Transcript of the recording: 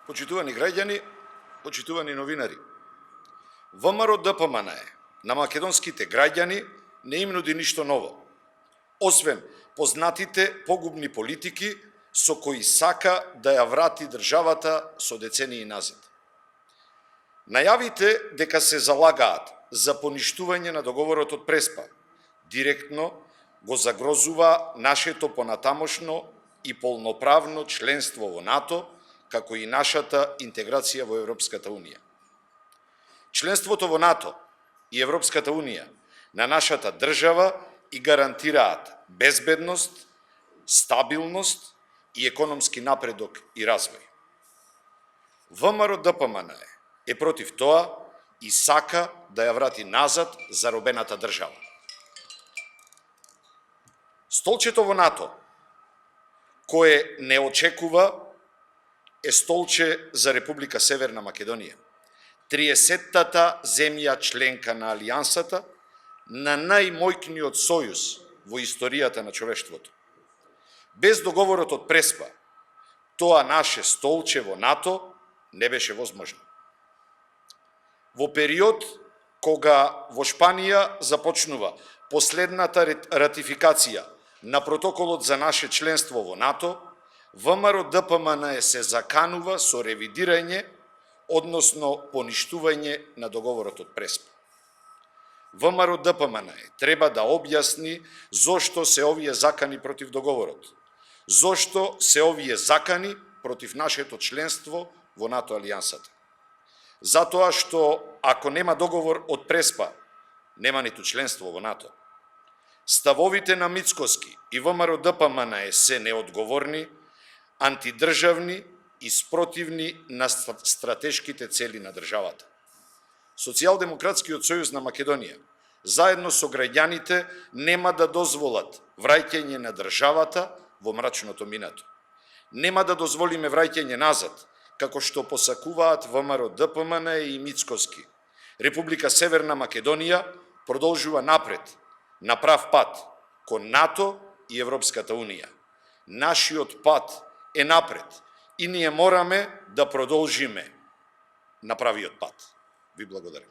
Почитувани граѓани, почитувани новинари, ВМРО ДПМН на македонските граѓани не им нуди ништо ново, освен познатите погубни политики со кои сака да ја врати државата со децении назад. Најавите дека се залагаат за поништување на договорот од Преспа директно го загрозува нашето понатамошно и полноправно членство во НАТО, како и нашата интеграција во Европската Унија. Членството во НАТО и Европската Унија на нашата држава и гарантираат безбедност, стабилност и економски напредок и развој. ВМРО ДПМН е против тоа и сака да ја врати назад заробената држава. Столчето во НАТО, кое не очекува, е столче за Република Северна Македонија, 30-тата земја членка на Алијансата, на најмојкниот сојуз во историјата на човештвото. Без договорот од Преспа, тоа наше столче во НАТО не беше возможно. Во период кога во Шпанија започнува последната ратификација на протоколот за наше членство во НАТО, ВМРО ДПМН се заканува со ревидирање, односно поништување на договорот од Преспа. ВМРО ДПМН треба да објасни зошто се овие закани против договорот, зошто се овие закани против нашето членство во НАТО алијансата. Затоа што ако нема договор од Преспа, нема ниту членство во НАТО. Ставовите на Мицкоски и ВМРО ДПМН се неодговорни, антидржавни и спротивни на стратешките цели на државата. Социјалдемократскиот сојуз на Македонија, заедно со граѓаните, нема да дозволат враќање на државата во мрачното минато. Нема да дозволиме враќање назад, како што посакуваат ВМРО ДПМН и Мицкоски. Република Северна Македонија продолжува напред, на прав пат, кон НАТО и Европската Унија. Нашиот пат е напред и ние мораме да продолжиме на правиот пат. Ви благодарам.